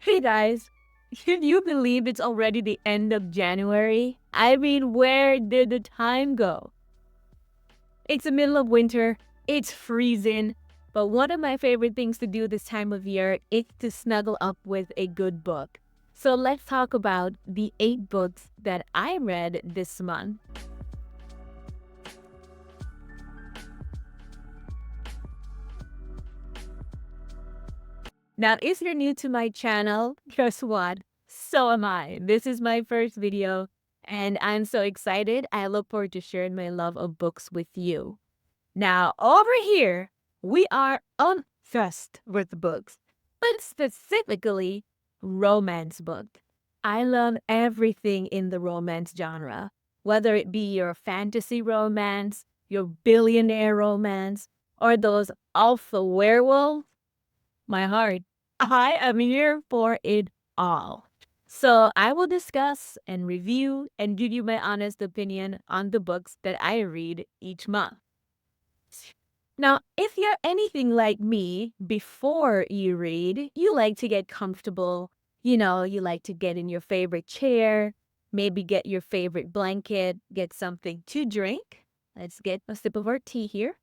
Hey guys, can you believe it's already the end of January? I mean, where did the time go? It's the middle of winter, it's freezing, but one of my favorite things to do this time of year is to snuggle up with a good book. So let's talk about the 8 books that I read this month. Now, if you're new to my channel, guess what? So am I. This is my first video, and I'm so excited. I look forward to sharing my love of books with you. Now, over here, we are obsessed with books, but specifically romance book. I love everything in the romance genre, whether it be your fantasy romance, your billionaire romance, or those alpha werewolves. My heart, I am here for it all. So I will discuss and review and give you my honest opinion on the books that I read each month. Now, if you're anything like me, before you read, you like to get comfortable. You like to get in your favorite chair, maybe get your favorite blanket, get something to drink. Let's get a sip of our tea here.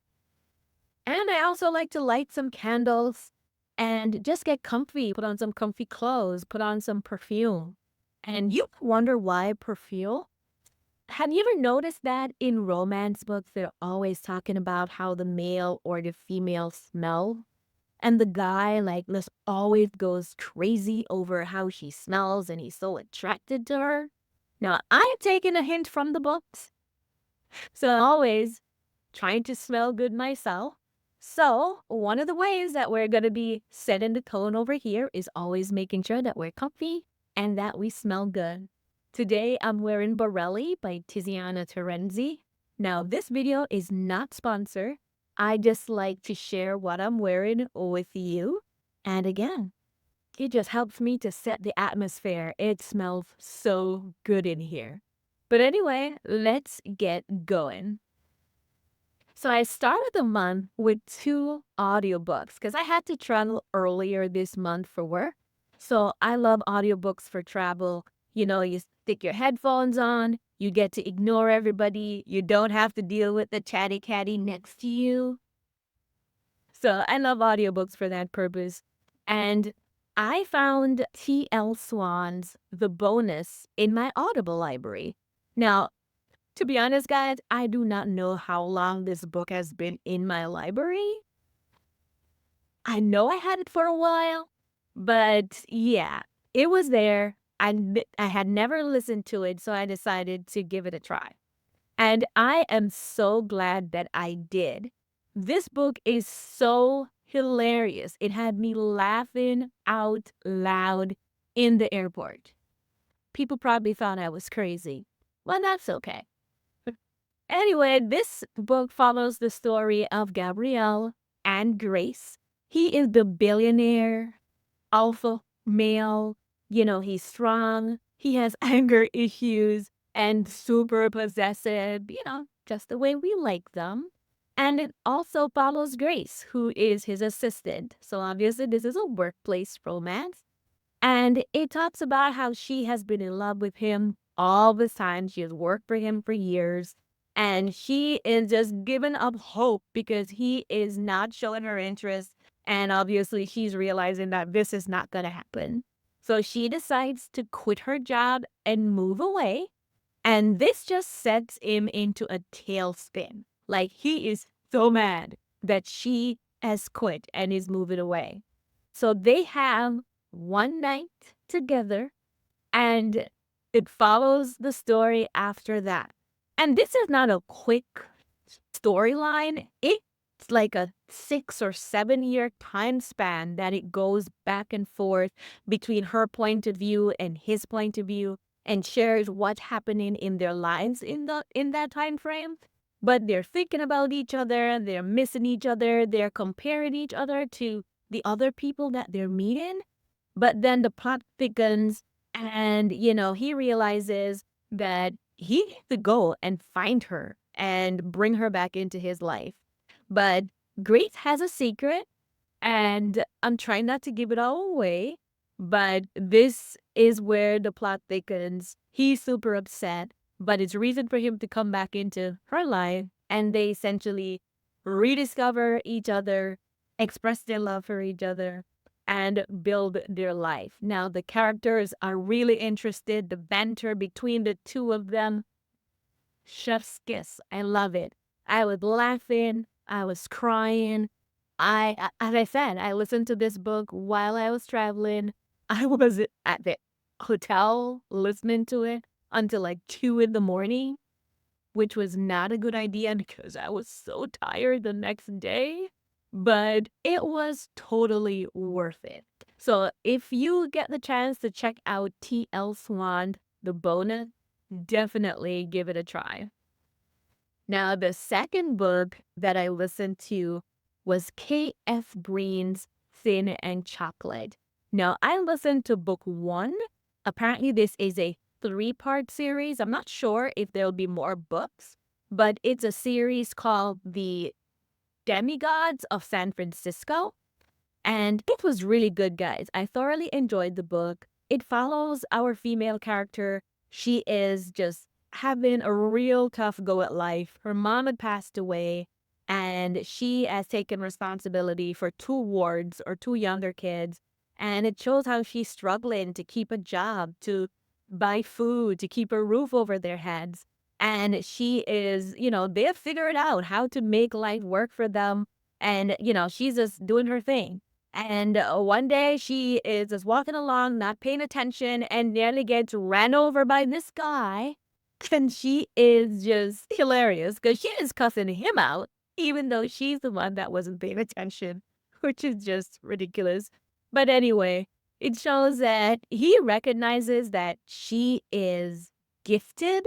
And I also like to light some candles and just get comfy, put on some comfy clothes, put on some perfume. And you wonder why perfume? Have you ever noticed that in romance books, they're always talking about how the male or the female smell? And the guy, like, just always goes crazy over how she smells and he's so attracted to her. Now, I'm taking a hint from the books. So I'm always trying to smell good myself. So, one of the ways that we're going to be setting the tone over here is always making sure that we're comfy and that we smell good. Today, I'm wearing Borelli by Tiziana Terenzi. Now, this video is not sponsored. I just like to share what I'm wearing with you. And again, it just helps me to set the atmosphere. It smells so good in here. But anyway, let's get going. So I started the month with 2 audiobooks because I had to travel earlier this month for work. So I love audiobooks for travel. You stick your headphones on, you get to ignore everybody, you don't have to deal with the chatty catty next to you. So I love audiobooks for that purpose. And I found T.L. Swann's The Bonus in my Audible library. Now, to be honest, guys, I do not know how long this book has been in my library. I know I had it for a while, but yeah, it was there. I had never listened to it, so I decided to give it a try. And I am so glad that I did. This book is so hilarious. It had me laughing out loud in the airport. People probably thought I was crazy. Well, that's okay. Anyway, this book follows the story of Gabrielle and Grace. He is the billionaire, alpha male. He's strong. He has anger issues and super possessive, just the way we like them. And it also follows Grace, who is his assistant. So obviously, this is a workplace romance. And it talks about how she has been in love with him all the time. She has worked for him for years. And she is just giving up hope because he is not showing her interest. And obviously, she's realizing that this is not going to happen. So she decides to quit her job and move away. And this just sets him into a tailspin. Like, he is so mad that she has quit and is moving away. So they have one night together, and it follows the story after that. And this is not a quick storyline. It's like a 6 or 7 year time span that it goes back and forth between her point of view and his point of view, and shares what's happening in their lives in that time frame. But they're thinking about each other, they're missing each other, they're comparing each other to the other people that they're meeting. But then the plot thickens, and he realizes that he needs to go and find her and bring her back into his life. But Grace has a secret, and I'm trying not to give it all away. But this is where the plot thickens. He's super upset, but it's reason for him to come back into her life, and they essentially rediscover each other, express their love for each other, and build their life. Now, the characters are really interested. The banter between the two of them, chef's kiss. I love it. I was laughing. I was crying. As I said, I listened to this book while I was traveling. I was at the hotel listening to it until like 2 in the morning, which was not a good idea because I was so tired the next day. But it was totally worth it. So if you get the chance to check out T.L. Swann, the bonus, definitely give it a try. Now, the second book that I listened to was K.F. Green's Thin and Chocolate. Now, I listened to book one. Apparently, this is a three-part series. I'm not sure if there'll be more books, but it's a series called The Demigods of San Francisco. And it was really good, guys. I thoroughly enjoyed the book. It follows our female character. She is just having a real tough go at life. Her mom had passed away, and she has taken responsibility for two wards or two younger kids. And it shows how she's struggling to keep a job, to buy food, to keep a roof over their heads. And she is, they have figured out how to make life work for them. And, she's just doing her thing. And one day she is just walking along, not paying attention, and nearly gets ran over by this guy. And she is just hilarious because she is cussing him out, even though she's the one that wasn't paying attention, which is just ridiculous. But anyway, it shows that he recognizes that she is gifted.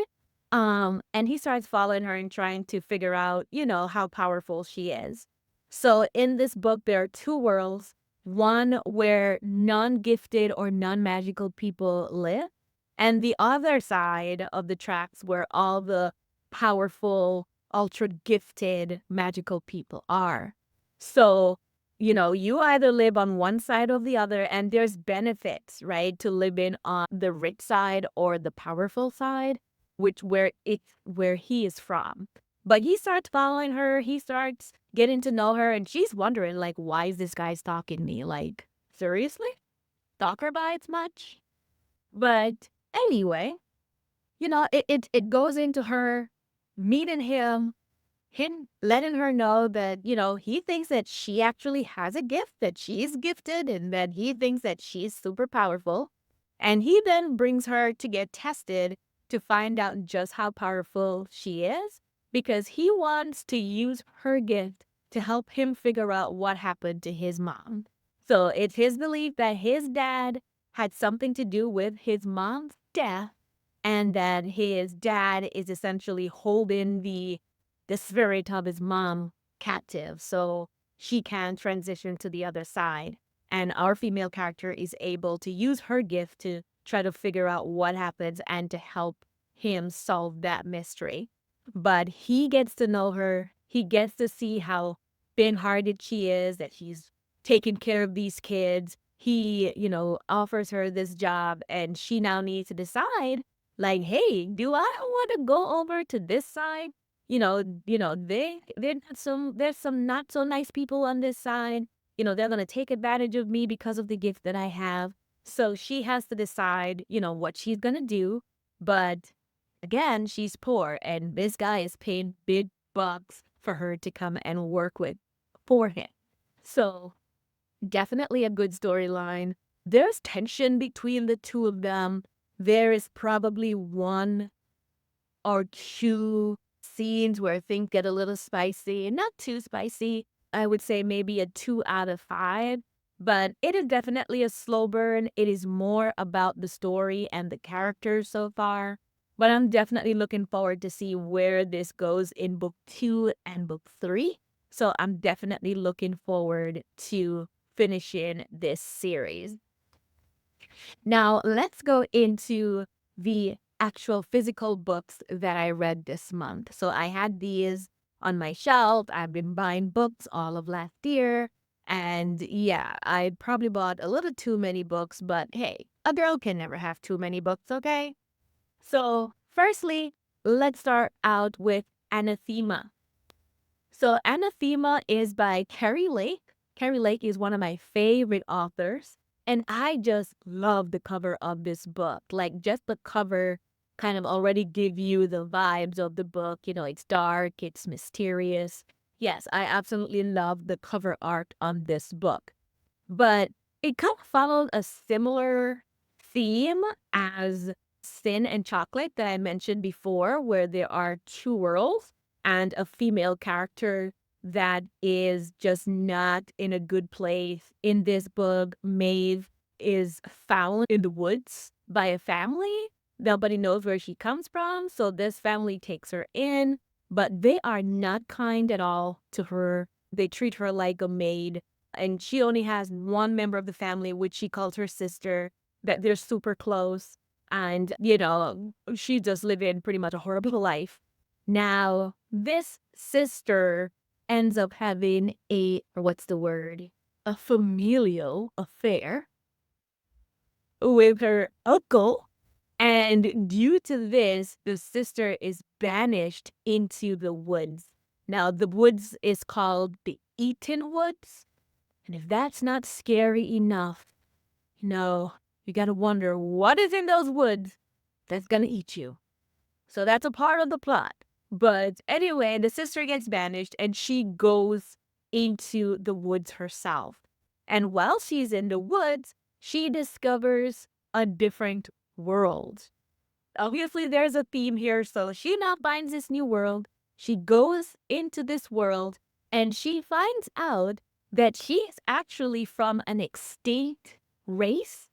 And he starts following her and trying to figure out, how powerful she is. So in this book, there are two worlds. One where non-gifted or non-magical people live, and the other side of the tracks where all the powerful, ultra-gifted, magical people are. So, you either live on one side or the other, and there's benefits, right, to living on the rich side or the powerful side, where he is from. But he starts following her. He starts getting to know her, and she's wondering, like, why is this guy stalking me? Like, seriously? Stalker vibes much? But anyway, it goes into her meeting him letting her know that, he thinks that she actually has a gift, that she's gifted, and that he thinks that she's super powerful. And he then brings her to get tested to find out just how powerful she is, because he wants to use her gift to help him figure out what happened to his mom. So it's his belief that his dad had something to do with his mom's death, and that his dad is essentially holding the spirit of his mom captive so she can transition to the other side. And our female character is able to use her gift to try to figure out what happens and to help him solve that mystery. But he gets to know her. He gets to see how big-hearted she is, that she's taking care of these kids. He, offers her this job, and she now needs to decide, like, hey, do I want to go over to this side? There's some not so nice people on this side. They're gonna take advantage of me because of the gift that I have. So she has to decide, what she's gonna do. But again, she's poor, and this guy is paying big bucks for her to come and work with for him. So definitely a good storyline. There's tension between the two of them. There is probably one or two scenes where things get a little spicy, not too spicy. I would say maybe a 2 out of 5, but it is definitely a slow burn. It is more about the story and the characters so far. But I'm definitely looking forward to see where this goes in book 2 and book 3. So I'm definitely looking forward to finishing this series. Now, let's go into the actual physical books that I read this month. So I had these on my shelf. I've been buying books all of last year. And yeah, I probably bought a little too many books, but hey, a girl can never have too many books, okay? So, firstly, let's start out with Anathema. So, Anathema is by Kerry Lake. Kerry Lake is one of my favorite authors, and I just love the cover of this book. Like, just the cover kind of already give you the vibes of the book. You know, it's dark, it's mysterious. Yes, I absolutely love the cover art on this book. But it kind of followed a similar theme as Sin and Chocolate that I mentioned before, where there are two worlds and a female character that is just not in a good place. In this book, Maeve is found in the woods by a family. Nobody knows where she comes from, so this family takes her in, but they are not kind at all to her. They treat her like a maid, and she only has one member of the family, which she calls her sister, that they're super close. And, she's just living pretty much a horrible life. Now, this sister ends up having or what's the word? A familial affair with her uncle. And due to this, the sister is banished into the woods. Now, the woods is called the Eaton Woods. And if that's not scary enough, you gotta wonder what is in those woods that's gonna eat you. So that's a part of the plot. But anyway, the sister gets banished and she goes into the woods herself. And while she's in the woods, she discovers a different world. Obviously, there's a theme here. So she now finds this new world. She goes into this world and she finds out that she is actually from an extinct race.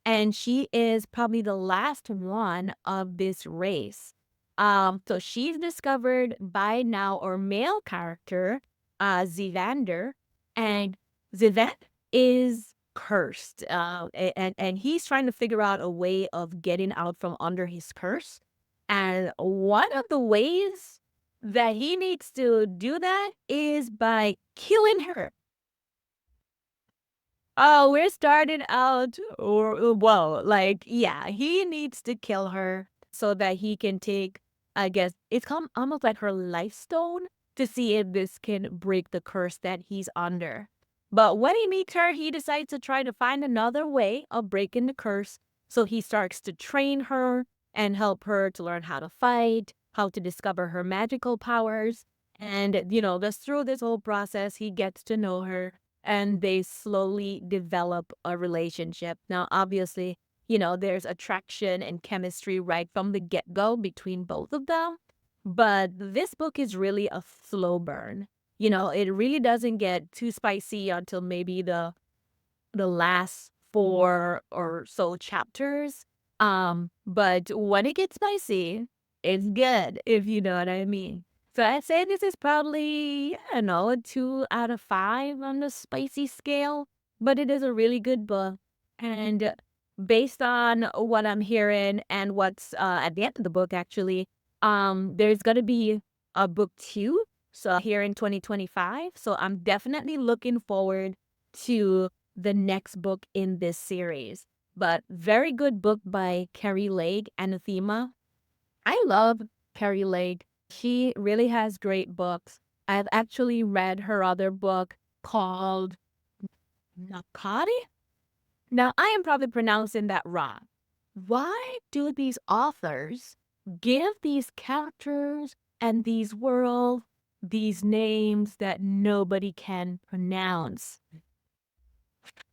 And she is probably the last one of this race. So she's discovered by now our male character, Zivander, and Zivan is cursed. And he's trying to figure out a way of getting out from under his curse. And one of the ways that he needs to do that is by killing her. Oh, we're starting out, or well, like, yeah, he needs to kill her so that he can take, I guess, it's almost like her life stone to see if this can break the curse that he's under. But when he meets her, he decides to try to find another way of breaking the curse. So he starts to train her and help her to learn how to fight, how to discover her magical powers. And, just through this whole process, he gets to know her and they slowly develop a relationship. Now, obviously, there's attraction and chemistry right from the get-go between both of them. But this book is really a slow burn. It really doesn't get too spicy until maybe the last four or so chapters. But when it gets spicy, it's good, if you know what I mean. So I'd say this is probably, I don't know, a 2 out of 5 on the spicy scale, but it is a really good book. And based on what I'm hearing and what's at the end of the book, actually, there's gonna be a book 2, so here in 2025. So I'm definitely looking forward to the next book in this series. But very good book by Kerry Lake, Anathema. I love Kerry Lake. She really has great books. I've actually read her other book called Nakari. Now, I am probably pronouncing that wrong. Why do these authors give these characters and these worlds these names that nobody can pronounce?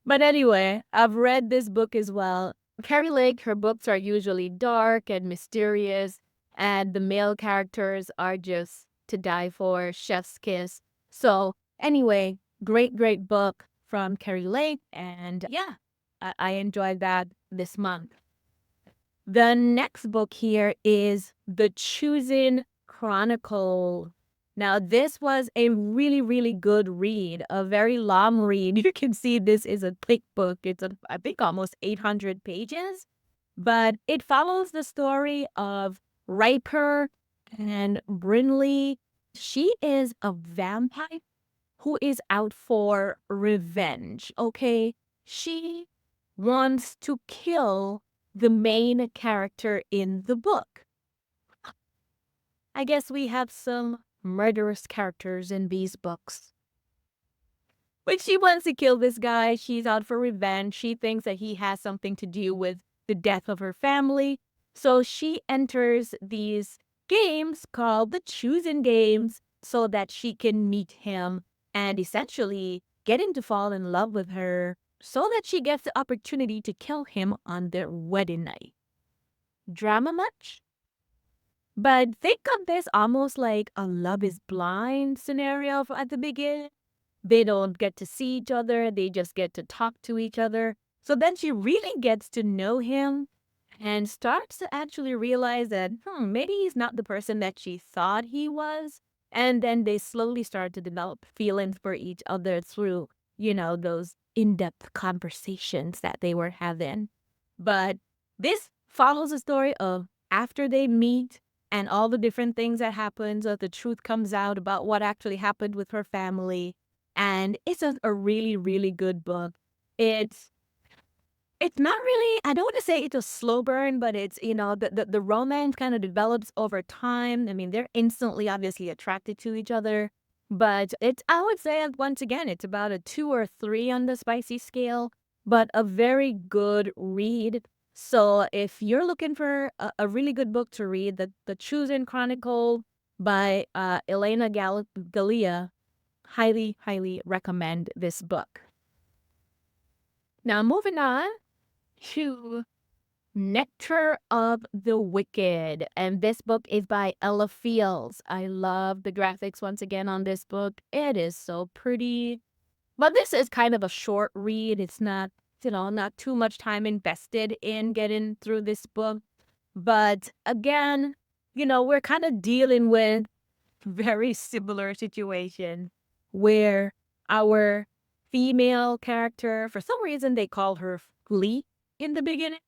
But anyway, I've read this book as well. Carrie Lake, her books are usually dark and mysterious, and the male characters are just to die for, chef's kiss. So anyway, great book from Carrie Lake, and yeah, I enjoyed that this month. The next book here is The Chosen Chronicle. Now, this was a really good read, a very long read. You can see this is a thick book. It's, I think, almost 800 pages. But it follows the story of Riper and Brinley. She is a vampire who is out for revenge, okay? She wants to kill the main character in the book. I guess we have some murderous characters in these books. But she wants to kill this guy. She's out for revenge. She thinks that he has something to do with the death of her family. So she enters these games called the Chosen Games so that she can meet him and essentially get him to fall in love with her so that she gets the opportunity to kill him on their wedding night. Drama much? But think of this almost like a Love is Blind scenario at the beginning. They don't get to see each other, they just get to talk to each other. So then she really gets to know him and starts to actually realize that, maybe he's not the person that she thought he was. And then they slowly start to develop feelings for each other through, those in-depth conversations that they were having. But this follows the story of after they meet and all the different things that happen, so the truth comes out about what actually happened with her family. And it's a really, really good book. It's it's not really, I don't want to say it's a slow burn, but it's, the romance kind of develops over time. I mean, they're instantly obviously attracted to each other. But it's, I would say, once again, it's about a 2 or 3 on the spicy scale, but a very good read. So if you're looking for a really good book to read, the Chosen Chronicle by Elena Galia, highly, highly recommend this book. Now, moving on to Nectar of the Wicked. And this book is by Ella Fields. I love the graphics once again on this book. It is so pretty. But this is kind of a short read. It's not, not too much time invested in getting through this book. But again, we're kind of dealing with very similar situation where our female character, for some reason, they call her Flea in the beginning,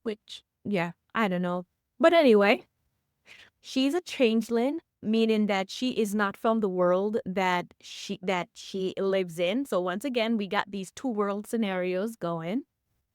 which, yeah, I don't know. But anyway, she's a changeling, meaning that she is not from the world that she lives in. So once again, we got these two world scenarios going.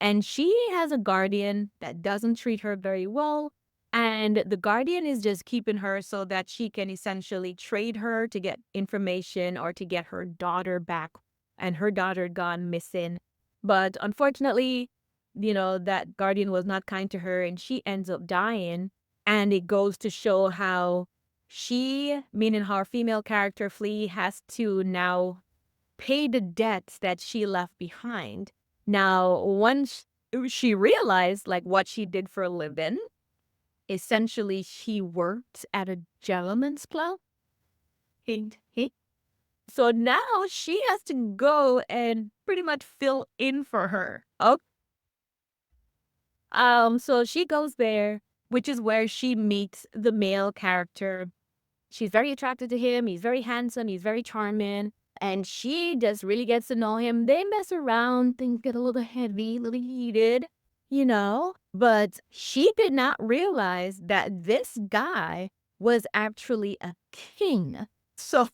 And she has a guardian that doesn't treat her very well. And the guardian is just keeping her so that she can essentially trade her to get information or to get her daughter back. And her daughter gone missing. But unfortunately, that guardian was not kind to her and she ends up dying. And it goes to show how she, meaning her female character Flea, has to now pay the debts that she left behind. Now, once she realized like what she did for a living, essentially she worked at a gentleman's club. Hint, hint. So now she has to go and pretty much fill in for her. Oh, so she goes there, which is where she meets the male character. She's very attracted to him. He's very handsome. He's very charming. And she just really gets to know him. They mess around. Things get a little heavy, a little heated, But she did not realize that this guy was actually a king. So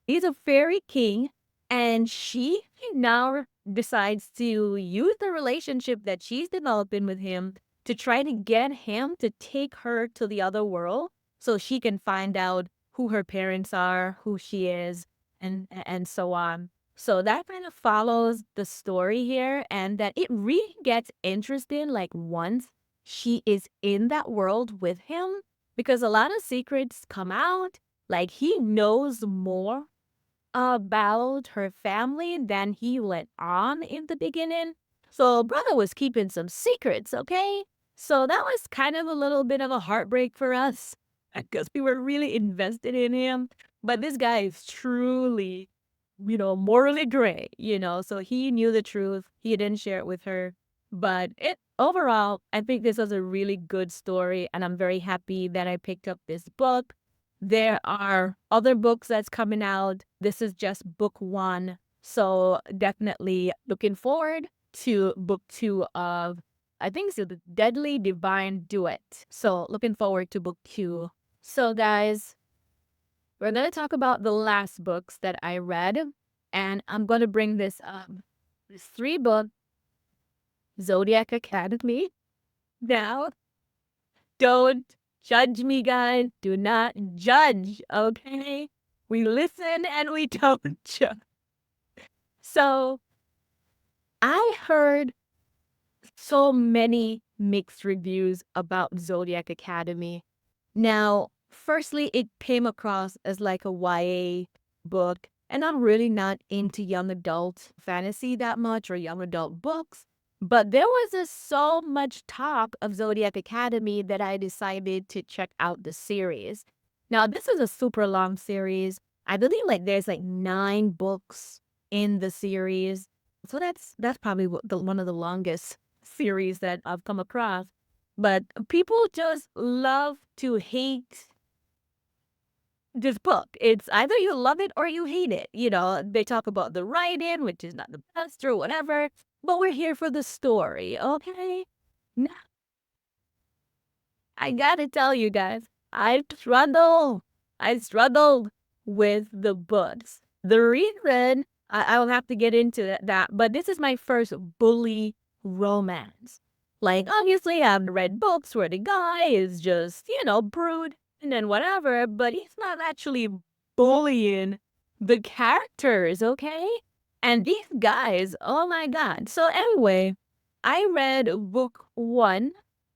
he's a fairy king. And she now decides to use the relationship that she's developing with him to try to get him to take her to the other world so she can find out who her parents are, who she is, and so on. So that kind of follows the story here, and that it really gets interesting like once she is in that world with him, because a lot of secrets come out. Like he knows more about her family than he let on in the beginning. So brother was keeping some secrets, okay? So that was kind of a little bit of a heartbreak for us because we were really invested in him. But this guy is truly, morally gray, so he knew the truth. He didn't share it with her. But it overall, I think this was a really good story, and I'm very happy that I picked up this book. There are other books that's coming out. This is just book 1. So definitely looking forward to book 2 of, I think it's the Deadly Divine Duet. So looking forward to book 2. So guys, we're going to talk about the last books that I read. And I'm going to bring this this 3-book Zodiac Academy. Now, don't judge me, guys. Do not judge, okay? We listen and we don't judge. So, I heard so many mixed reviews about Zodiac Academy. Now, firstly, it came across as like a YA book, and I'm really not into young adult fantasy that much or young adult books. But there was just so much talk of Zodiac Academy that I decided to check out the series. Now, this is a super long series. I believe like there's like 9 books in the series. So that's probably one of the longest series that I've come across. But people just love to hate this book. It's either you love it or you hate it. You know, they talk about the writing, which is not the best or whatever, but we're here for the story, okay? Now, I gotta tell you guys, I struggle. I struggled with the books. The reason I will have to get into that, but this is my first bully romance. Like, obviously, I've read books where the guy is just, brute and then whatever, but he's not actually bullying the characters, okay? And these guys, oh my God. So, anyway, I read book 1,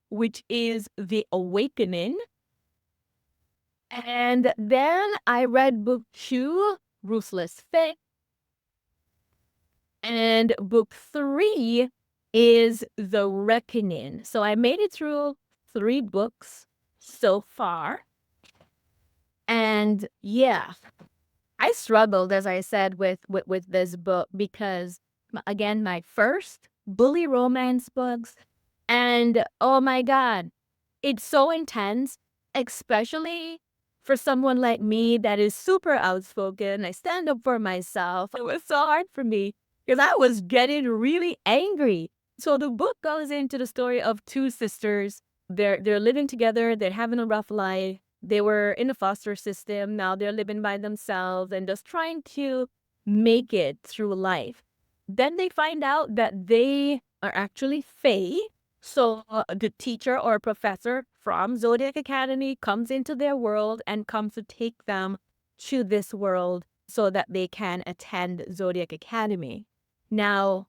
which is The Awakening. And then I read book 2, Ruthless Fate. And book 3 is The Reckoning. So I made it through 3 books so far. And yeah, I struggled, as I said, with this book because, again, my first bully romance books. And oh my God, it's so intense, especially for someone like me that is super outspoken. I stand up for myself. It was so hard for me because I was getting really angry. So the book goes into the story of 2 sisters. They're living together. They're having a rough life. They were in a foster system. Now they're living by themselves and just trying to make it through life. Then they find out that they are actually fae. So the teacher or professor from Zodiac Academy comes into their world and comes to take them to this world so that they can attend Zodiac Academy. Now,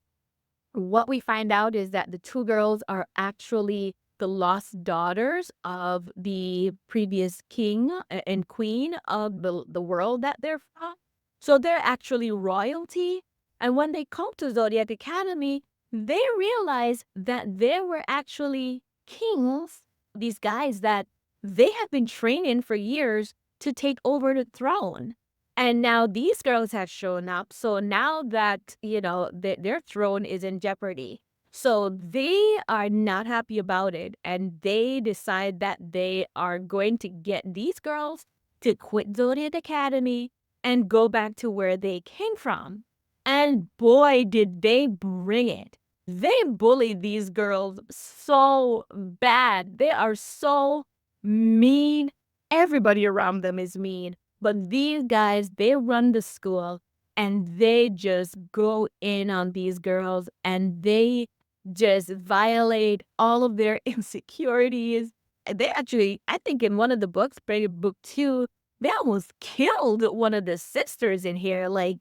what we find out is that the 2 girls are actually the lost daughters of the previous king and queen of the world that they're from. So they're actually royalty. And when they come to Zodiac Academy, they realize that there were actually kings, these guys that they have been training for years to take over the throne. And now these girls have shown up. So now that, their throne is in jeopardy. So they are not happy about it. And they decide that they are going to get these girls to quit Zodiac Academy and go back to where they came from. And boy, did they bring it. They bullied these girls so bad. They are so mean. Everybody around them is mean. But these guys, they run the school and they just go in on these girls and they just violate all of their insecurities. They actually, I think in one of the books, maybe book 2, they almost killed one of the sisters in here, like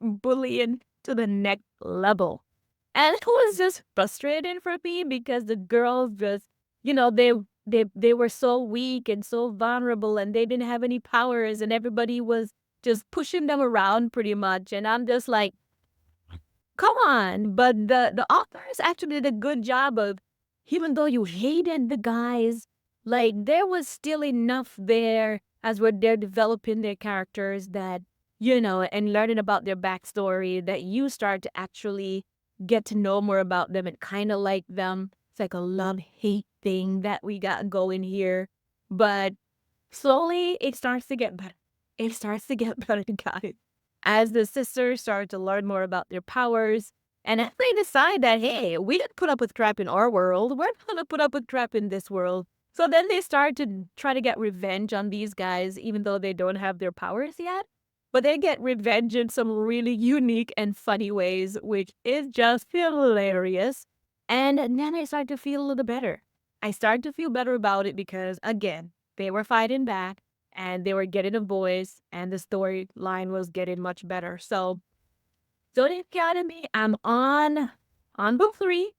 bullying to the next level. And it was just frustrating for me because the girls just, they were so weak and so vulnerable and they didn't have any powers and everybody was just pushing them around pretty much. And I'm just like, come on. But the authors actually did a good job of, even though you hated the guys, like there was still enough there as they're developing their characters that, and learning about their backstory that you start to actually get to know more about them and kind of like them. It's like a love-hate thing that we got going here. But slowly, it starts to get better. It starts to get better, guys. As the sisters start to learn more about their powers, and as they decide that, hey, we didn't put up with crap in our world, we're not going to put up with crap in this world. So then they start to try to get revenge on these guys, even though they don't have their powers yet. But they get revenge in some really unique and funny ways, which is just hilarious. And then I start to feel a little better. I start to feel better about it because, again, they were fighting back and they were getting a voice, and the storyline was getting much better. So, Zodiac Academy, I'm on book 3.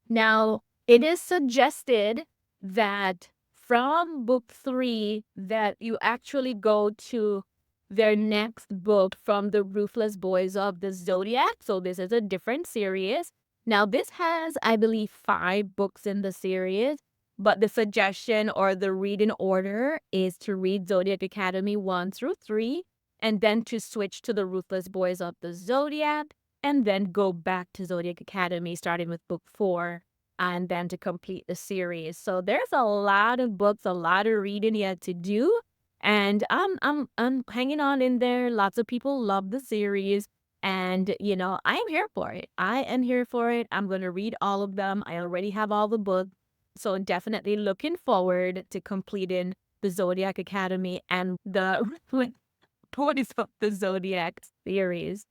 Now, it is suggested that from book 3 that you actually go to their next book from the Ruthless Boys of the Zodiac. So this is a different series. Now, this has, I believe, 5 books in the series, but the suggestion or the reading order is to read Zodiac Academy 1 through 3, and then to switch to the Ruthless Boys of the Zodiac, and then go back to Zodiac Academy starting with book 4, and then to complete the series. So there's a lot of books, a lot of reading yet to do, and I'm hanging on in there. Lots of people love the series, and I am here for it. I am here for it. I'm going to read all of them. I already have all the books. So definitely looking forward to completing the Zodiac Academy and the Boys of the Zodiac series.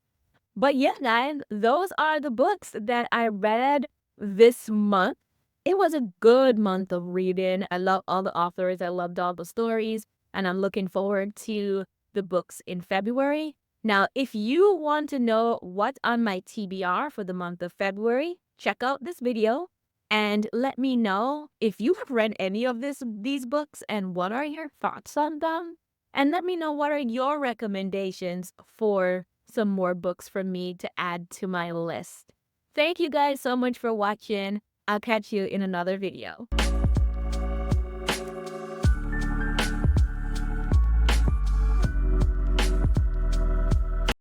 But yeah, guys, those are the books that I read this month. It was a good month of reading. I love all the authors. I loved all the stories. And I'm looking forward to the books in February. Now, if you want to know what's on my TBR for the month of February, check out this video and let me know if you have read any of these books and what are your thoughts on them. And let me know what are your recommendations for some more books from me to add to my list. Thank you guys so much for watching. I'll catch you in another video.